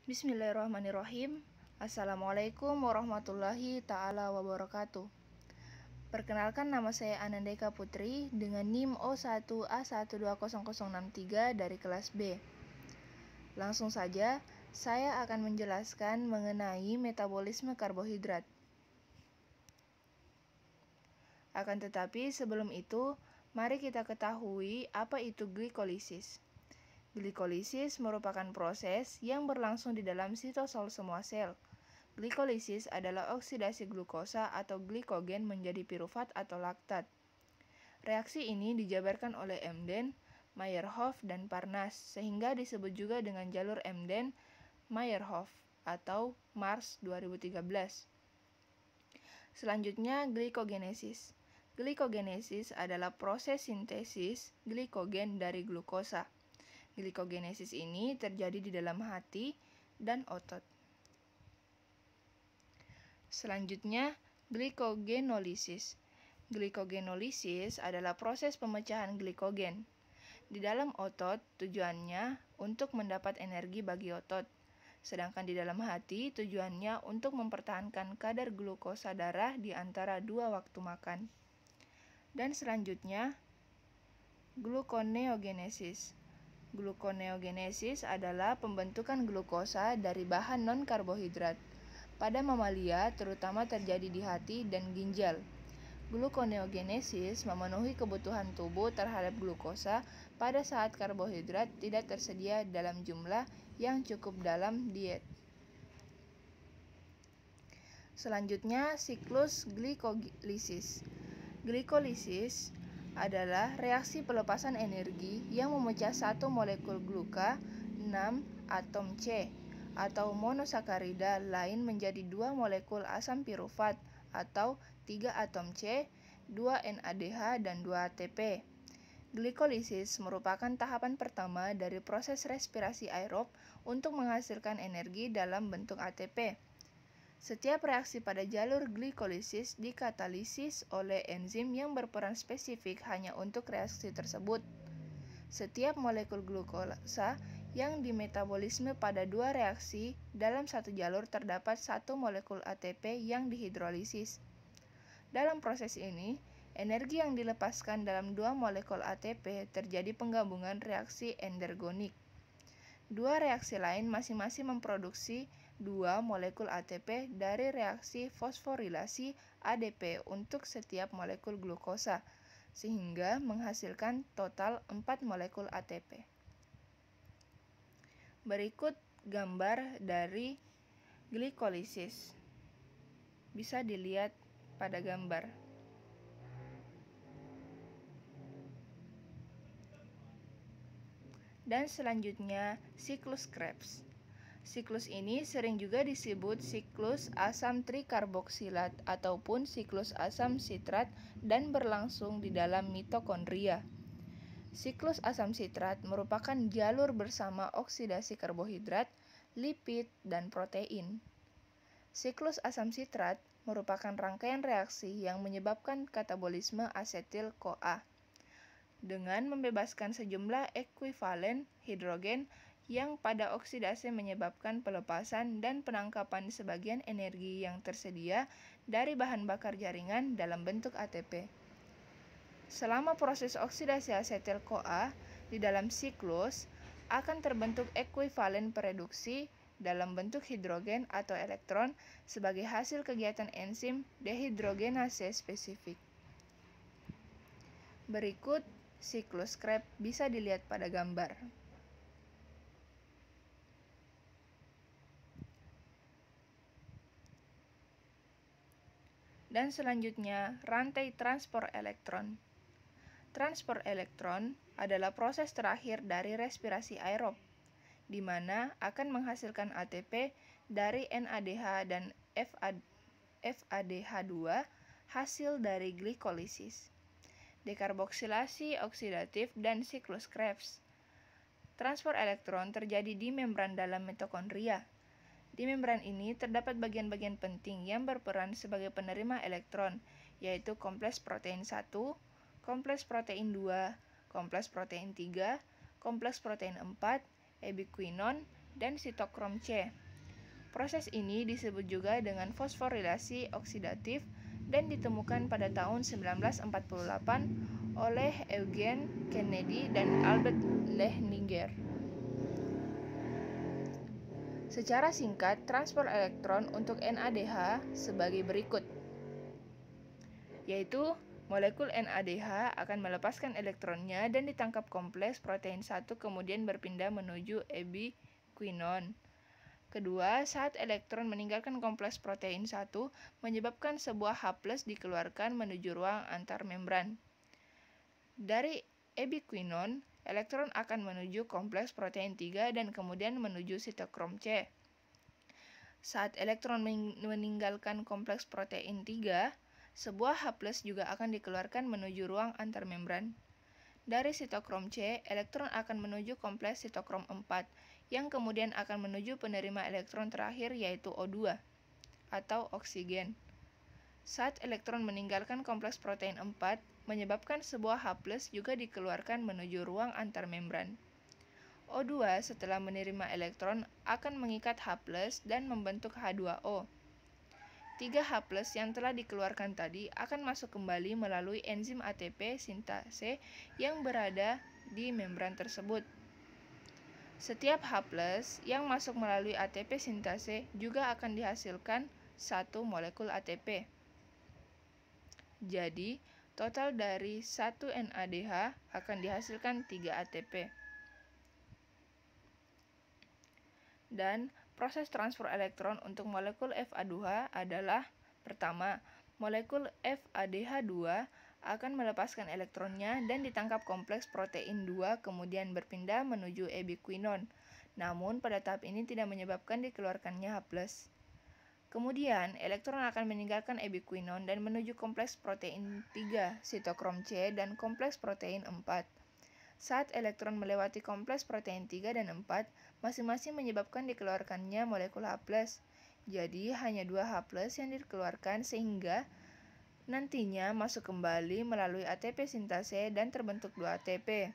Bismillahirrahmanirrahim. Assalamualaikum warahmatullahi ta'ala wabarakatuh. Perkenalkan, nama saya Anandeka Putri dengan NIM O1A1200063 dari kelas B. Langsung saja, saya akan menjelaskan mengenai metabolisme karbohidrat. Akan tetapi sebelum itu, mari kita ketahui apa itu glikolisis. Glikolisis merupakan proses yang berlangsung di dalam sitosol semua sel. Glikolisis adalah oksidasi glukosa atau glikogen menjadi pirufat atau laktat. Reaksi ini dijabarkan oleh Emden, Meyerhof, dan Parnas, sehingga disebut juga dengan jalur Emden-Meyerhof atau Mars 2013. Selanjutnya, glikogenesis. Glikogenesis adalah proses sintesis glikogen dari glukosa. Glikogenesis ini terjadi di dalam hati dan otot. Selanjutnya, glikogenolisis. Glikogenolisis adalah proses pemecahan glikogen. Di dalam otot, tujuannya untuk mendapat energi bagi otot. Sedangkan di dalam hati, tujuannya untuk mempertahankan kadar glukosa darah di antara dua waktu makan. Dan selanjutnya, gluconeogenesis. Gluconeogenesis adalah pembentukan glukosa dari bahan non-karbohidrat. Pada mamalia, terutama terjadi di hati dan ginjal. Gluconeogenesis memenuhi kebutuhan tubuh terhadap glukosa pada saat karbohidrat tidak tersedia dalam jumlah yang cukup dalam diet. Selanjutnya, siklus glikolisis. Glikolisis adalah reaksi pelepasan energi yang memecah satu molekul gluka 6 atom C atau monosakarida lain menjadi dua molekul asam pirufat atau 3 atom C, 2 NADH, dan 2 ATP. Glikolisis merupakan tahapan pertama dari proses respirasi aerob untuk menghasilkan energi dalam bentuk ATP. Setiap reaksi pada jalur glikolisis dikatalisis oleh enzim yang berperan spesifik hanya untuk reaksi tersebut. Setiap molekul glukosa yang dimetabolisme pada dua reaksi dalam satu jalur terdapat satu molekul ATP yang dihidrolisis. Dalam proses ini, energi yang dilepaskan dalam dua molekul ATP terjadi penggabungan reaksi endergonik. Dua reaksi lain masing-masing memproduksi dua molekul ATP dari reaksi fosforilasi ADP untuk setiap molekul glukosa, sehingga menghasilkan total 4 molekul ATP. Berikut gambar dari glikolisis. Bisa dilihat pada gambar. Dan selanjutnya, siklus Krebs. Siklus ini sering juga disebut siklus asam trikarboksilat ataupun siklus asam sitrat dan berlangsung di dalam mitokondria. Siklus asam sitrat merupakan jalur bersama oksidasi karbohidrat, lipid, dan protein. Siklus asam sitrat merupakan rangkaian reaksi yang menyebabkan katabolisme asetil-CoA dengan membebaskan sejumlah ekuivalen hidrogen yang pada oksidasi menyebabkan pelepasan dan penangkapan sebagian energi yang tersedia dari bahan bakar jaringan dalam bentuk ATP. Selama proses oksidasi asetil-CoA di dalam siklus akan terbentuk ekuivalen pereduksi dalam bentuk hidrogen atau elektron sebagai hasil kegiatan enzim dehidrogenase spesifik. Berikut siklus Krebs bisa dilihat pada gambar. Dan selanjutnya, rantai transport elektron. Transport elektron adalah proses terakhir dari respirasi aerob, di mana akan menghasilkan ATP dari NADH dan FADH2 hasil dari glikolisis. Dekarboksilasi oksidatif dan siklus Krebs. Transport elektron terjadi di membran dalam mitokondria. Di membran ini terdapat bagian-bagian penting yang berperan sebagai penerima elektron, yaitu kompleks protein 1, kompleks protein 2, kompleks protein 3, kompleks protein 4, ubiquinon, dan sitokrom C. Proses ini disebut juga dengan fosforilasi oksidatif dan ditemukan pada tahun 1948 oleh Eugene Kennedy dan Albert Lehninger. Secara singkat, transport elektron untuk NADH sebagai berikut, yaitu molekul NADH akan melepaskan elektronnya dan ditangkap kompleks protein 1 kemudian berpindah menuju ebiquinon. Kedua, saat elektron meninggalkan kompleks protein 1, menyebabkan sebuah H+ dikeluarkan menuju ruang antar membran. Dari ebiquinon, elektron akan menuju kompleks protein 3 dan kemudian menuju sitokrom C. Saat elektron meninggalkan kompleks protein 3, sebuah H+ juga akan dikeluarkan menuju ruang antar membran. Dari sitokrom C, elektron akan menuju kompleks sitokrom 4, yang kemudian akan menuju penerima elektron terakhir yaitu O2, atau oksigen. Saat elektron meninggalkan kompleks protein 4, menyebabkan sebuah H+ juga dikeluarkan menuju ruang antar membran. O2 setelah menerima elektron akan mengikat H+ dan membentuk H2O. 3 H+ yang telah dikeluarkan tadi akan masuk kembali melalui enzim ATP sintase yang berada di membran tersebut. Setiap H+ yang masuk melalui ATP sintase juga akan dihasilkan satu molekul ATP. Jadi, total dari 1 NADH akan dihasilkan 3 ATP. Dan proses transfer elektron untuk molekul FA2 adalah: pertama, molekul FADH2 akan melepaskan elektronnya dan ditangkap kompleks protein 2 kemudian berpindah menuju ebiquinon. Namun pada tahap ini tidak menyebabkan dikeluarkannya H+. Kemudian elektron akan meninggalkan ebiquinon dan menuju kompleks protein 3 sitokrom C dan kompleks protein 4. Saat elektron melewati kompleks protein 3 dan 4, masing-masing menyebabkan dikeluarkannya molekul H+. Jadi hanya 2 H+ yang dikeluarkan sehingga nantinya masuk kembali melalui ATP sintase dan terbentuk 2 ATP.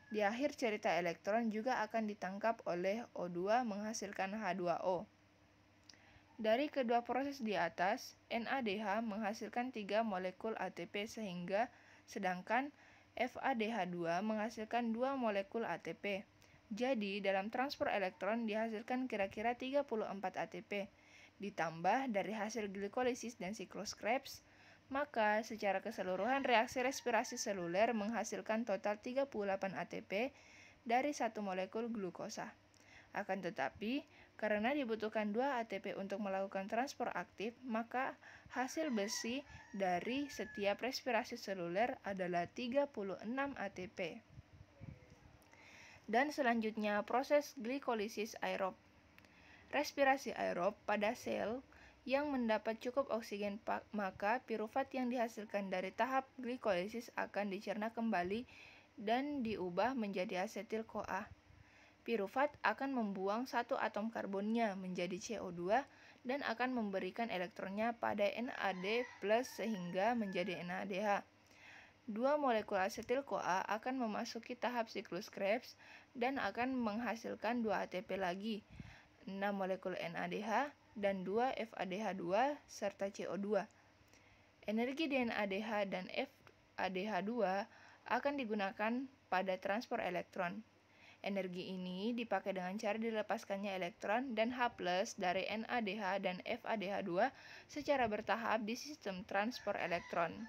Di akhir cerita elektron juga akan ditangkap oleh O2 menghasilkan H2O. Dari kedua proses di atas, NADH menghasilkan 3 molekul ATP sedangkan FADH2 menghasilkan 2 molekul ATP. Jadi dalam transfer elektron dihasilkan kira-kira 34 ATP. Ditambah dari hasil glikolisis dan siklus Krebs, maka secara keseluruhan reaksi respirasi seluler menghasilkan total 38 ATP dari satu molekul glukosa. Akan tetapi, karena dibutuhkan 2 ATP untuk melakukan transfer aktif, maka hasil besi dari setiap respirasi seluler adalah 36 ATP. Dan selanjutnya proses glikolisis aerob. Respirasi aerob pada sel yang mendapat cukup oksigen, maka pirufat yang dihasilkan dari tahap glikolisis akan dicerna kembali dan diubah menjadi asetil-CoA. Pirufat akan membuang satu atom karbonnya menjadi CO2 dan akan memberikan elektronnya pada NAD+ sehingga menjadi NADH. 2 molekul asetil-CoA akan memasuki tahap siklus Krebs dan akan menghasilkan 2 ATP lagi, 6 molekul NADH dan 2 FADH2 serta CO2. Energi NADH dan FADH2 akan digunakan pada transfer elektron. Energi ini dipakai dengan cara dilepaskannya elektron dan H+ dari NADH dan FADH2 secara bertahap di sistem transfer elektron.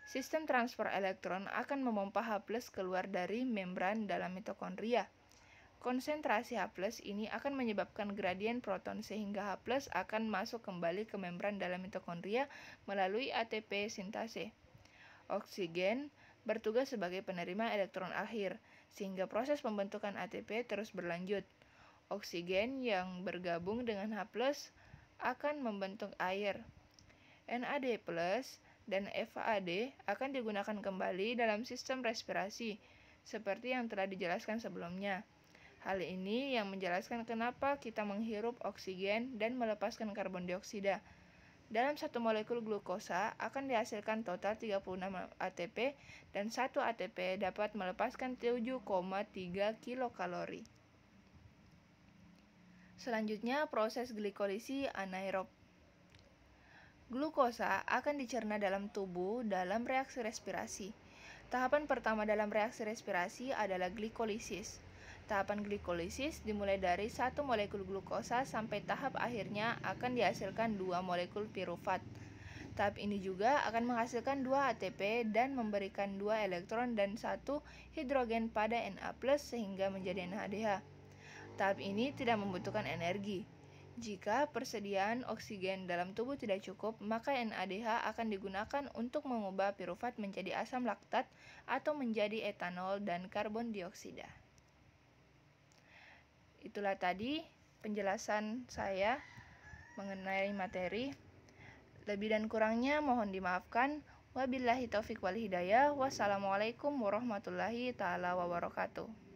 Sistem transfer elektron akan memompa H+ keluar dari membran dalam mitokondria. Konsentrasi H+ ini akan menyebabkan gradien proton sehingga H+ akan masuk kembali ke membran dalam mitokondria melalui ATP sintase. Oksigen bertugas sebagai penerima elektron akhir, sehingga proses pembentukan ATP terus berlanjut. Oksigen yang bergabung dengan H+ akan membentuk air. NAD+ dan FAD akan digunakan kembali dalam sistem respirasi, seperti yang telah dijelaskan sebelumnya. Hal ini yang menjelaskan kenapa kita menghirup oksigen dan melepaskan karbon dioksida. Dalam satu molekul glukosa akan dihasilkan total 36 ATP dan 1 ATP dapat melepaskan 7,3 kilokalori. Selanjutnya, proses glikolisis anaerob. Glukosa akan dicerna dalam tubuh dalam reaksi respirasi. Tahapan pertama dalam reaksi respirasi adalah glikolisis. Tahapan glikolisis dimulai dari 1 molekul glukosa sampai tahap akhirnya akan dihasilkan 2 molekul pirufat. Tahap ini juga akan menghasilkan 2 ATP dan memberikan 2 elektron dan 1 hidrogen pada Na+ sehingga menjadi NADH. Tahap ini tidak membutuhkan energi. Jika persediaan oksigen dalam tubuh tidak cukup, maka NADH akan digunakan untuk mengubah pirufat menjadi asam laktat atau menjadi etanol dan karbon dioksida. Itulah tadi penjelasan saya mengenai materi. Lebih dan kurangnya mohon dimaafkan. Wabillahi taufik wal hidayah. Wassalamualaikum warahmatullahi taala wabarakatuh.